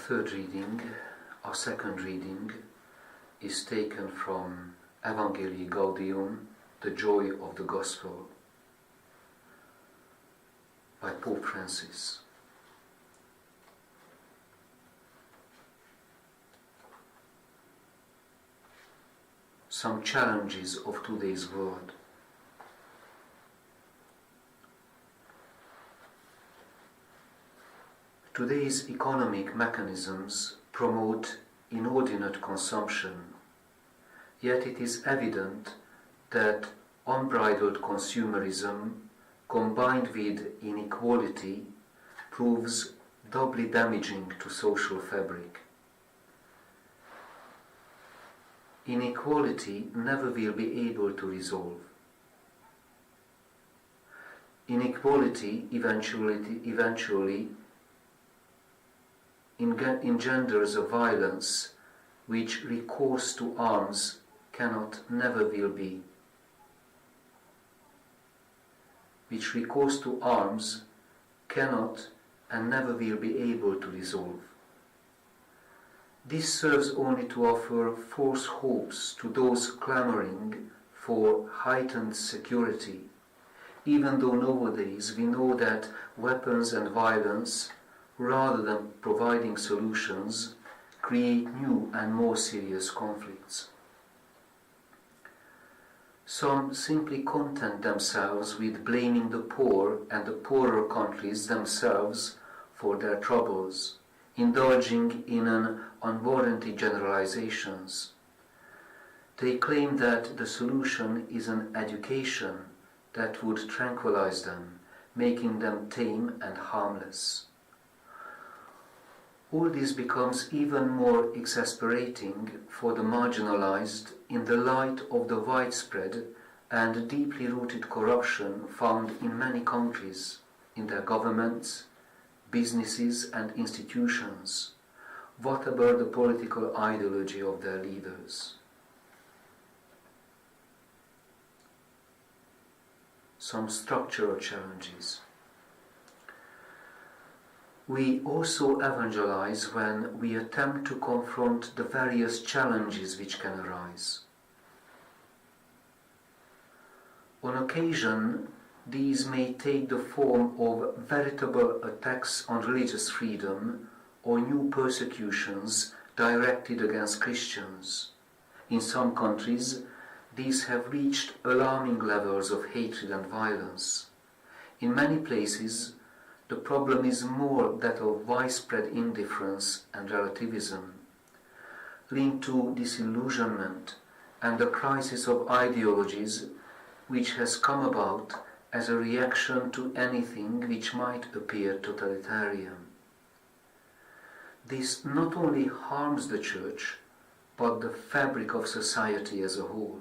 third reading, our second reading, is taken from Evangelii Gaudium, the Joy of the Gospel, by Pope Francis. Some challenges of today's world. Today's economic mechanisms promote inordinate consumption, yet it is evident that unbridled consumerism combined with inequality proves doubly damaging to social fabric. Inequality never will be able to resolve. Inequality eventually engenders a violence which recourse to arms never will be. Which recourse to arms cannot and never will be able to resolve. This serves only to offer false hopes to those clamoring for heightened security, even though nowadays we know that weapons and violence, rather than providing solutions, create new and more serious conflicts. Some simply content themselves with blaming the poor and the poorer countries themselves for their troubles, indulging in an unwarranted generalizations. They claim that the solution is an education that would tranquilize them, making them tame and harmless. All this becomes even more exasperating for the marginalized in the light of the widespread and deeply rooted corruption found in many countries, in their governments, businesses and institutions, whatever the political ideology of their leaders. Some structural challenges. We also evangelize when we attempt to confront the various challenges which can arise. On occasion, these may take the form of veritable attacks on religious freedom or new persecutions directed against Christians. In some countries, these have reached alarming levels of hatred and violence. In many places, the problem is more that of widespread indifference and relativism, linked to disillusionment and the crisis of ideologies which has come about as a reaction to anything which might appear totalitarian. This not only harms the Church, but the fabric of society as a whole.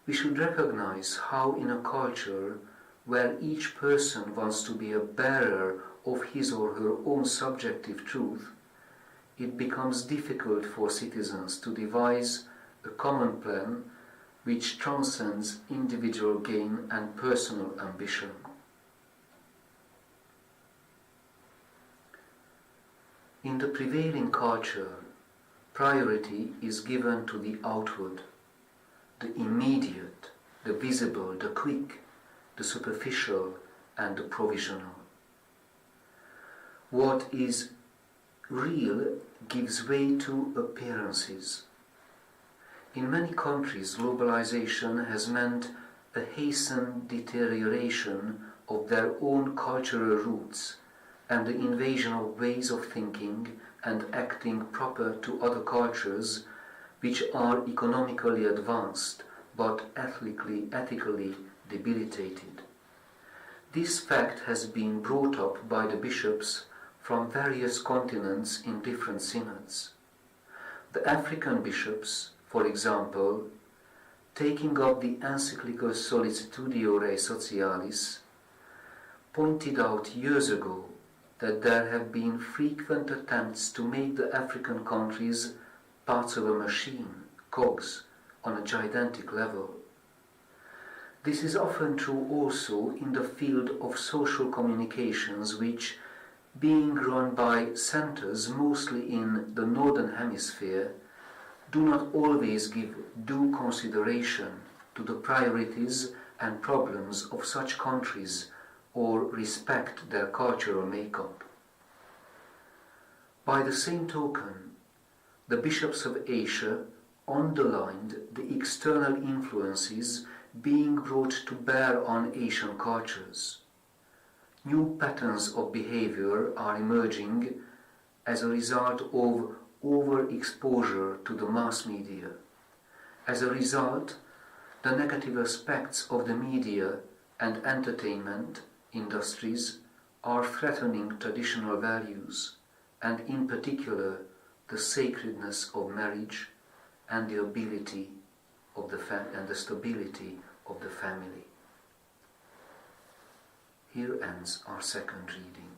We should recognize how in a culture where each person wants to be a bearer of his or her own subjective truth, it becomes difficult for citizens to devise a common plan which transcends individual gain and personal ambition. In the prevailing culture, priority is given to the outward, the immediate, the visible, the quick, the superficial and the provisional. What is real gives way to appearances. In many countries, globalization has meant a hastened deterioration of their own cultural roots and the invasion of ways of thinking and acting proper to other cultures which are economically advanced but ethically debilitated. This fact has been brought up by the bishops from various continents in different synods. The African bishops, for example, taking up the encyclical Solicitudio Rei Socialis, pointed out years ago that there have been frequent attempts to make the African countries parts of a machine, cogs, on a gigantic level. This is often true also in the field of social communications, which, being run by centers mostly in the Northern Hemisphere, do not always give due consideration to the priorities and problems of such countries or respect their cultural makeup. By the same token, the bishops of Asia underlined the external influences being brought to bear on Asian cultures. New patterns of behavior are emerging as a result of overexposure to the mass media. As a result, the negative aspects of the media and entertainment industries are threatening traditional values, and in particular the sacredness of marriage and the ability of and the stability of the family. Here ends our second reading.